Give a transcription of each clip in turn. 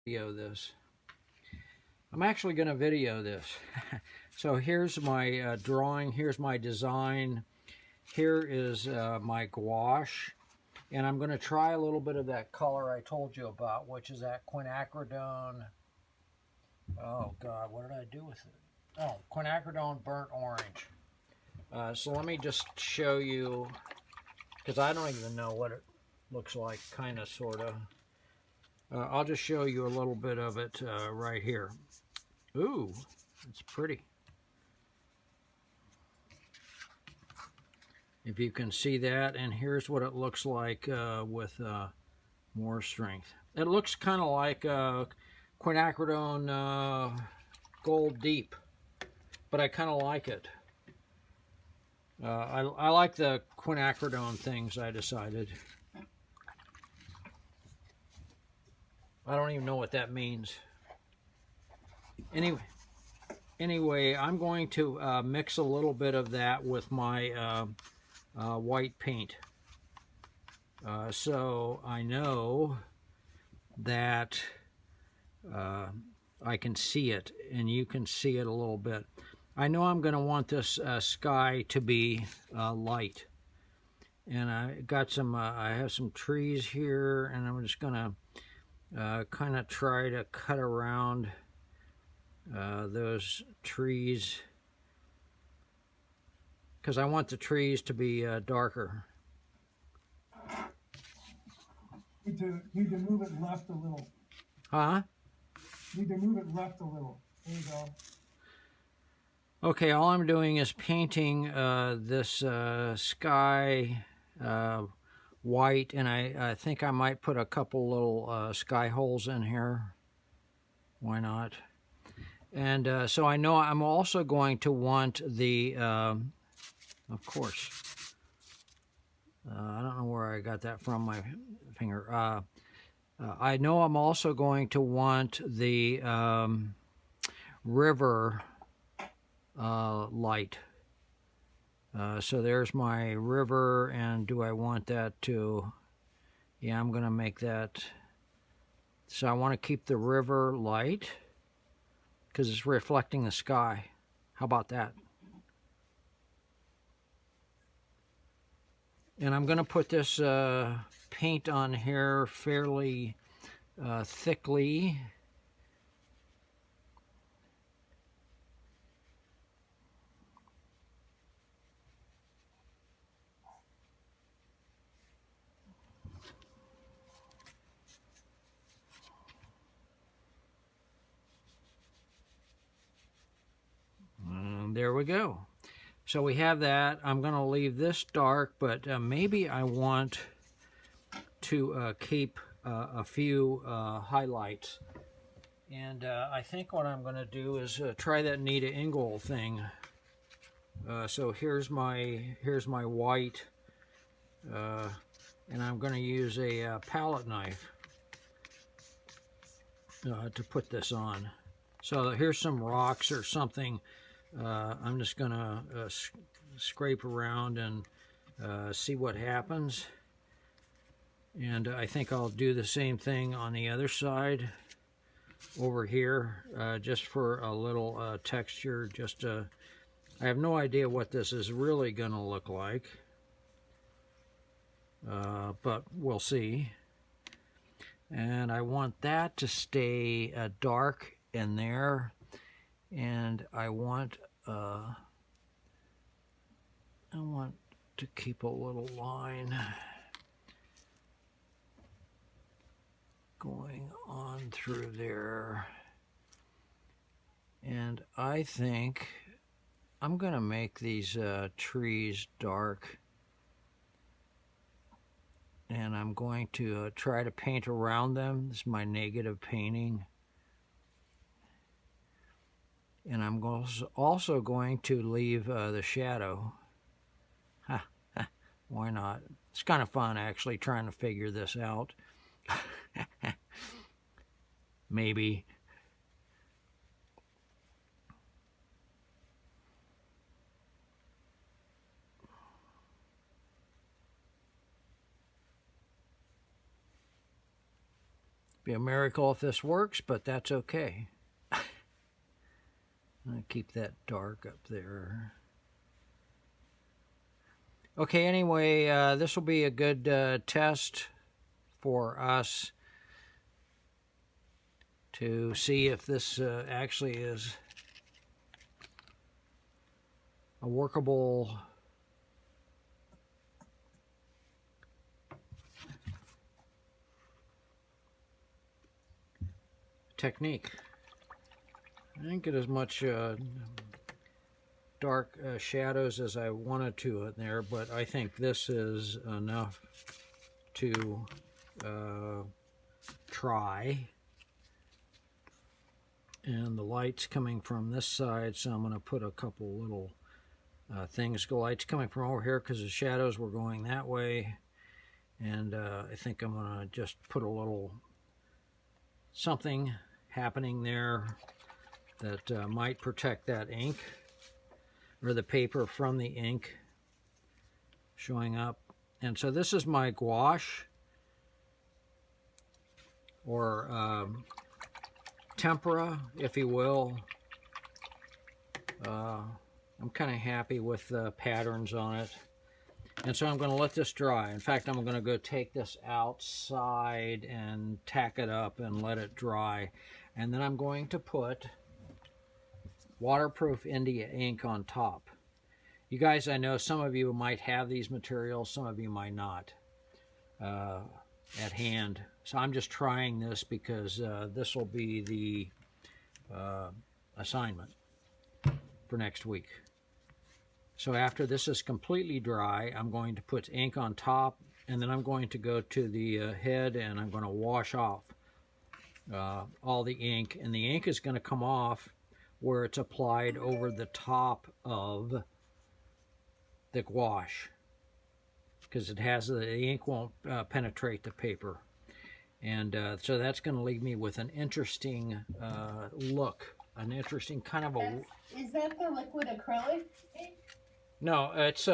video this. I'm actually going to video this. So here's my drawing, here's my design, here is my gouache, and I'm going to try a little bit of that color I told you about, which is that quinacridone. Oh God, what did I do with it? Oh, quinacridone burnt orange. So let me just show you, because I don't even know what it looks like, kind of, sort of. I'll just show you a little bit of it right here. Ooh, it's pretty. If you can see that, and here's what it looks like with more strength. It looks kind of like quinacridone Gold Deep, but I kind of like it. I like the quinacridone things, I decided. I don't even know what that means. Anyway, I'm going to mix a little bit of that with my white paint. So I know that I can see it, and you can see it a little bit. I know I'm going to want this sky to be light. And I have some trees here, and I'm just going to kind of try to cut around those trees, because I want the trees to be darker. Need to move it left a little. Huh? Need to move it left a little. There you go. Okay, all I'm doing is painting this sky white, and I think I might put a couple little sky holes in here. Why not? And so I know I'm also going to want the, of course, I don't know where I got that from my finger. I know I'm also going to want the river light. So there's my river, and do I want that to, yeah, I'm going to make that, so I want to keep the river light because it's reflecting the sky. How about that? And I'm going to put this paint on here fairly thickly. And there we go. So we have that. I'm going to leave this dark, but maybe I want to keep a few highlights. And I think what I'm going to do is try that Nita Ingold thing. So here's my white, and I'm going to use a palette knife to put this on. So here's some rocks or something. I'm just going to scrape around and see what happens. And I think I'll do the same thing on the other side over here, just for a little texture. I have no idea what this is really going to look like, but we'll see. And I want that to stay dark in there, and I want to keep a little line going on through there. And I think I'm going to make these trees dark, and I'm going to try to paint around them. This is my negative painting. And I'm also going to leave the shadow. Why not? It's kind of fun, actually, trying to figure this out. Maybe. Be a miracle if this works, but that's okay. I'm gonna keep that dark up there. Okay, anyway, this will be a good test for us to see if this actually is a workable technique. I didn't get as much dark shadows as I wanted to in there, but I think this is enough to try. And the light's coming from this side, so I'm going to put a couple little things. The light's coming from over here because the shadows were going that way, and I think I'm going to just put a little something happening there that might protect that ink or the paper from the ink showing up. And so this is my gouache, or tempera, if you will. I'm kind of happy with the patterns on it. And so I'm going to let this dry. In fact, I'm going to go take this outside and tack it up and let it dry. And then I'm going to put waterproof India ink on top. You guys, I know some of you might have these materials, some of you might not at hand. So I'm just trying this because this will be the assignment for next week. So after this is completely dry, I'm going to put ink on top, and then I'm going to go to the head and I'm going to wash off all the ink. And the ink is going to come off where it's applied over the top of the gouache, because it has the ink won't penetrate the paper. And so that's going to leave me with an interesting look, an interesting kind of a... Is that the liquid acrylic ink? No, it's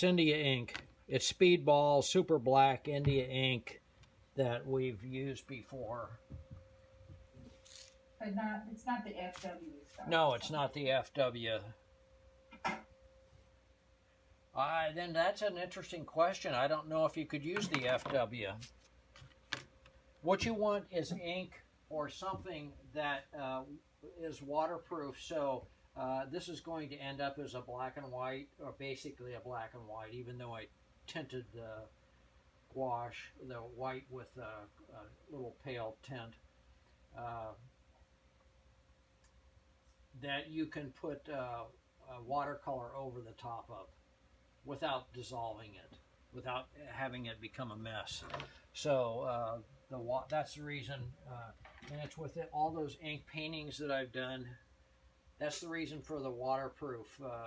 India ink. It's Speedball Super Black India ink that we've used before. But it's not the FW stuff. No, it's not the FW. Then that's an interesting question. I don't know if you could use the FW. What you want is ink or something that is waterproof. So this is going to end up as a black and white, or basically a black and white, even though I tinted the gouache, the white with a little pale tint. That you can put a watercolor over the top of without dissolving it, without having it become a mess. So that's the reason, and it's with all those ink paintings that I've done. That's the reason for the waterproof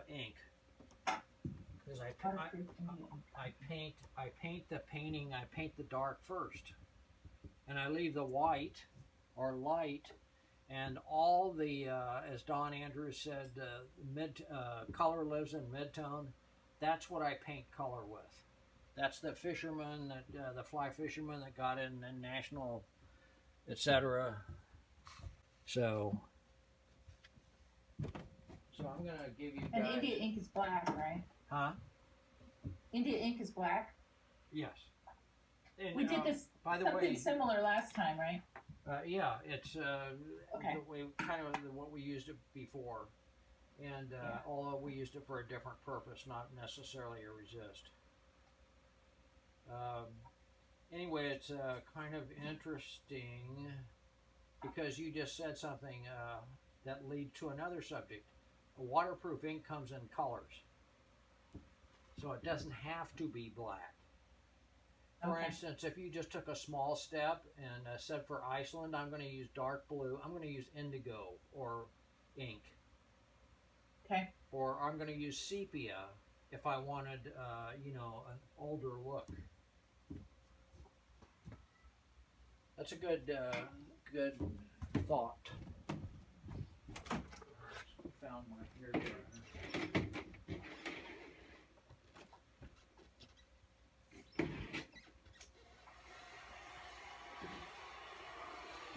ink. Because I paint the painting, I paint the dark first, and I leave the white or light, and all the, as Don Andrews said, color lives in midtone. That's what I paint color with. That's the fisherman, the fly fisherman that got in the national, etc. So I'm gonna give you guys. And India ink is black, right? Huh? India ink is black. Yes. And, We did this by the something way, similar last time, right? yeah, it's Okay. kind of what we used it before, and although we used it for a different purpose, not necessarily a resist. Anyway, it's kind of interesting because you just said something that lead to another subject. A waterproof ink comes in colors, so it doesn't have to be black. For instance, if you just took a small step and said for Iceland, I'm going to use dark blue, I'm going to use indigo or ink. Okay. Or I'm going to use sepia if I wanted, an older look. That's a good thought. Found my hairdryer.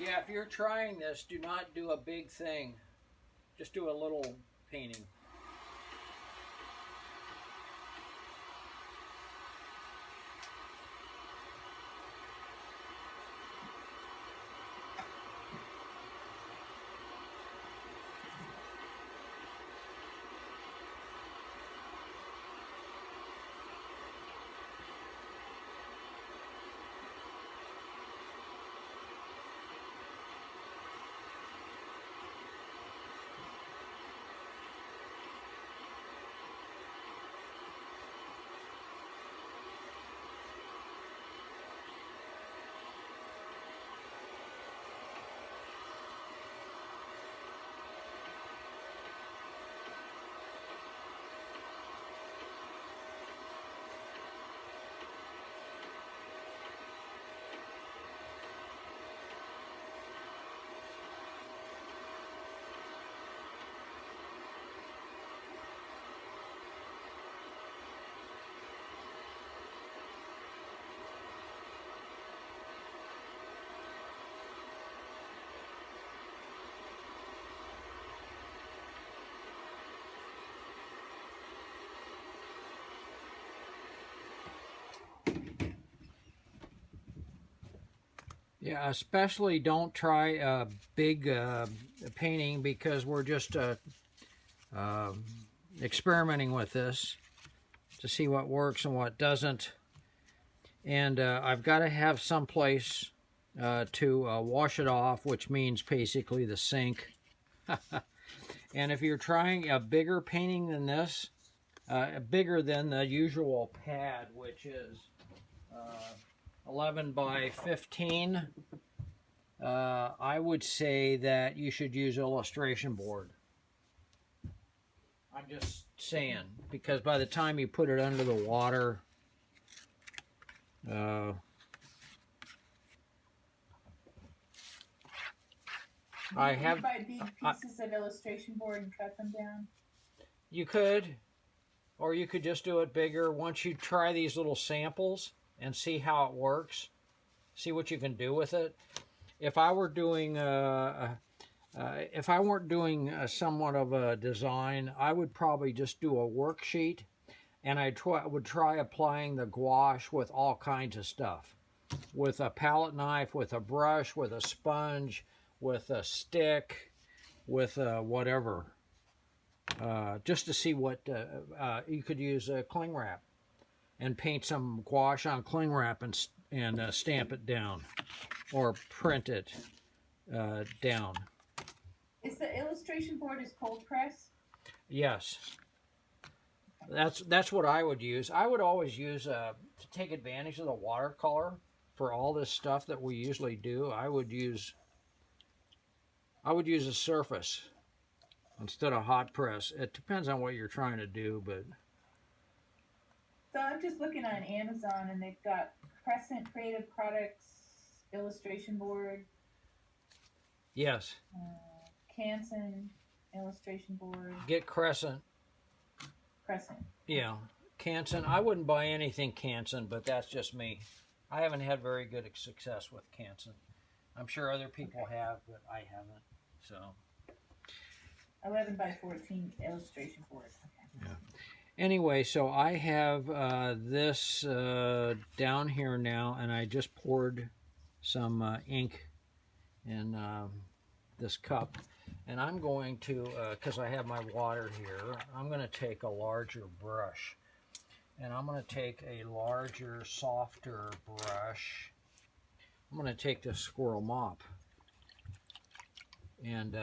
Yeah, if you're trying this, do not do a big thing. Just do a little painting. Yeah, especially don't try a big painting because we're just uh, experimenting with this to see what works and what doesn't. And I've got to have some place to wash it off, which means basically the sink. And if you're trying a bigger painting than this, bigger than the usual pad, which is 11 by 15, I would say that you should use illustration board. I'm just saying, because by the time you put it under the water, I have. You buy big pieces of illustration board and cut them down. You could, or you could just do it bigger. Once you try these little samples and see how it works, see what you can do with it. If I were doing, if I weren't doing somewhat of a design, I would probably just do a worksheet, and I would try applying the gouache with all kinds of stuff, with a palette knife, with a brush, with a sponge, with a stick, with whatever, just to see what you could use cling wrap and paint some gouache on cling wrap and stamp it down or print it down. Is the illustration board cold press? Yes, that's what I would use. I would always use to take advantage of the watercolor for all this stuff that we usually do. I would use a surface instead of hot press. It depends on what you're trying to do, but So I'm just looking on Amazon, and they've got Crescent Creative Products illustration board, yes, Canson illustration board, get Crescent. Crescent. Yeah, Canson. I wouldn't buy anything Canson, but that's just me. I haven't had very good success with Canson. I'm sure other people have, but I haven't. So 11 by 14 illustration board. Okay. yeah. Anyway, so I have this down here now, and I just poured some ink in this cup. And I'm going to, because I have my water here, I'm going to take a larger brush. And I'm going to take a larger, softer brush. I'm going to take this squirrel mop. And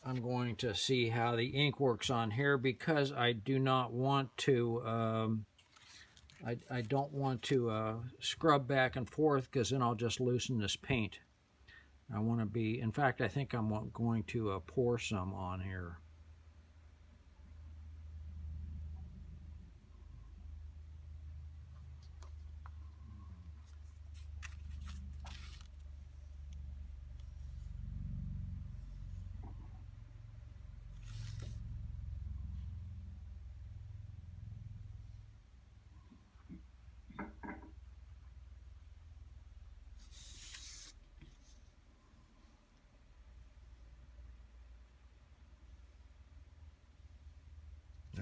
I'm going to see how the ink works on here, because I do not want to, I don't want to scrub back and forth, because then I'll just loosen this paint. I want to be, in fact, I think I'm going to pour some on here.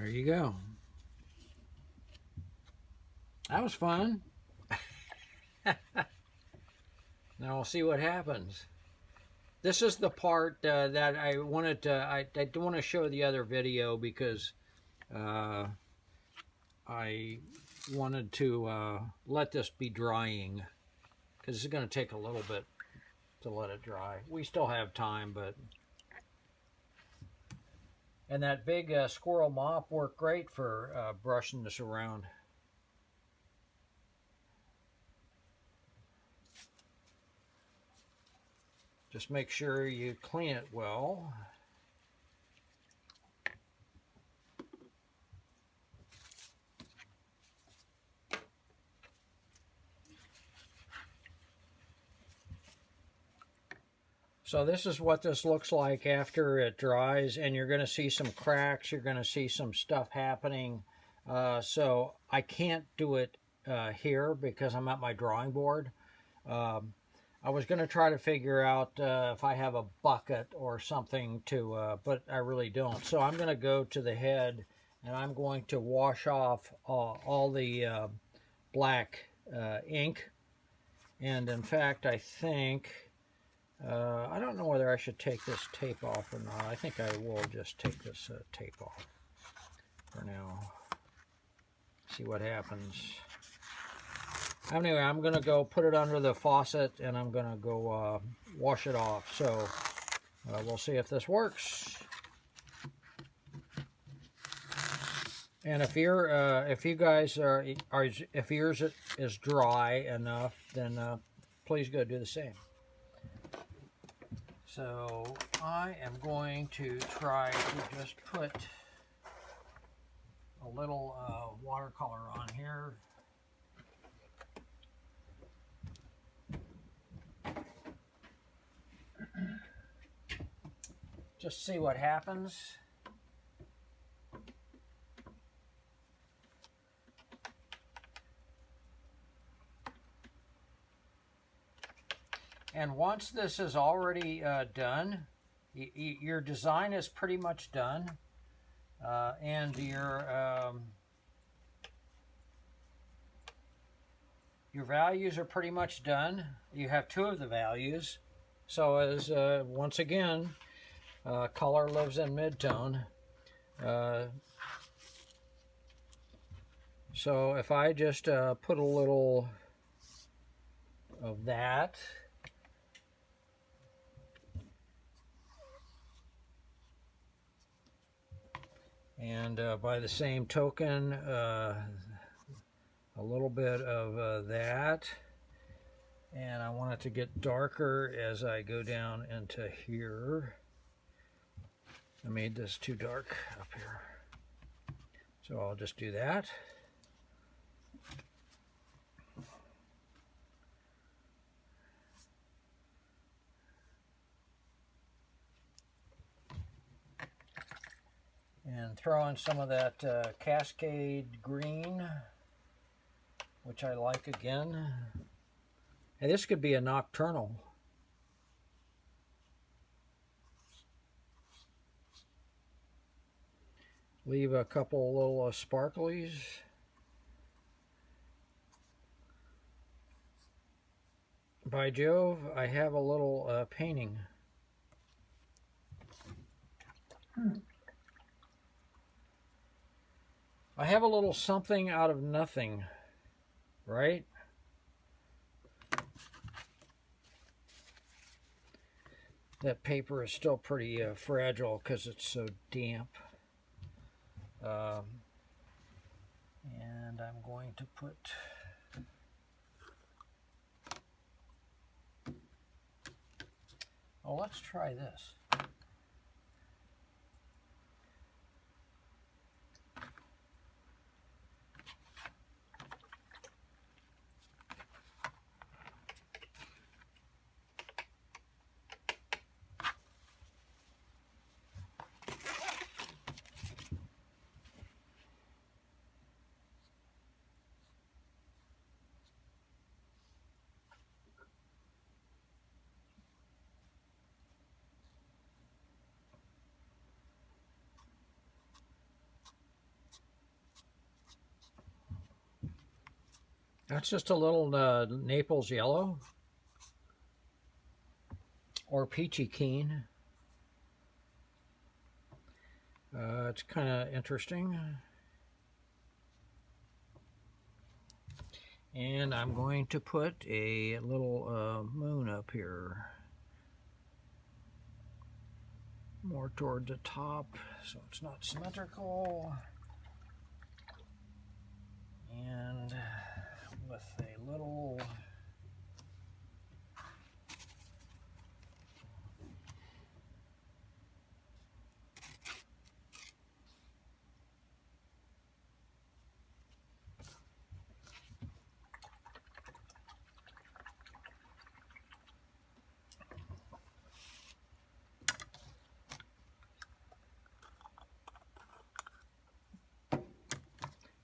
There you go. That was fun. Now we'll see what happens. This is the part that I wanted to, I don't want to show the other video because I wanted to let this be drying because it's going to take a little bit to let it dry. We still have time, but... And that big squirrel mop worked great for brushing this around. Just make sure you clean it well. So this is what this looks like after it dries, and you're going to see some cracks, you're going to see some stuff happening. So I can't do it here because I'm at my drawing board. I was going to try to figure out if I have a bucket or something to, but I really don't. So I'm going to go to the head and I'm going to wash off all the black ink. And in fact, I think, I don't know whether I should take this tape off or not. I think I will just take this tape off for now. See what happens. Anyway, I'm going to go put it under the faucet and I'm going to go wash it off. So we'll see if this works. And if you guys if yours is dry enough, then please go do the same. So I am going to try to just put a little watercolor on here. Just see what happens. And once this is already done, your design is pretty much done, and your values are pretty much done. You have two of the values. So as once again, color lives in midtone. So if I just put a little of that, and by the same token, a little bit of that, and I want it to get darker as I go down into here. I made this too dark up here, so I'll just do that. And throw in some of that Cascade green, which I like again. And this could be a nocturnal. Leave a couple little sparklies. By Jove, I have a little painting. I have a little something out of nothing, right? That paper is still pretty fragile because it's so damp. And I'm going to put let's try this. That's just a little Naples yellow or peachy keen. It's kind of interesting. And I'm going to put a little moon up here, more toward the top, so it's not symmetrical. And with a little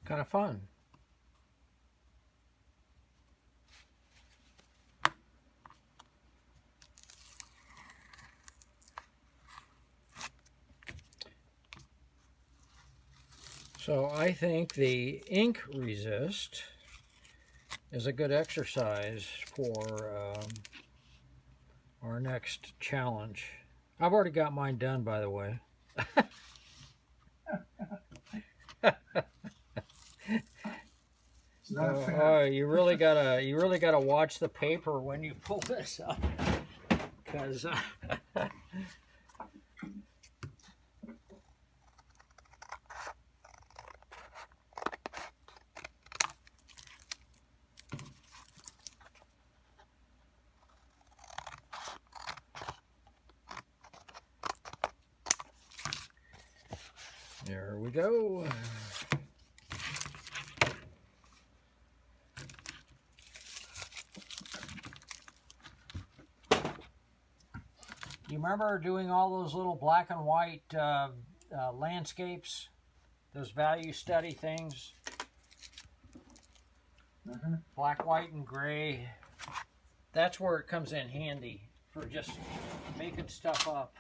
kind of fun. So I think the ink resist is a good exercise for our next challenge. I've already got mine done, by the way. You really gotta watch the paper when you pull this up, because there we go. You remember doing all those little black and white landscapes, those value study things? Black, white, and gray. That's where it comes in handy for just making stuff up.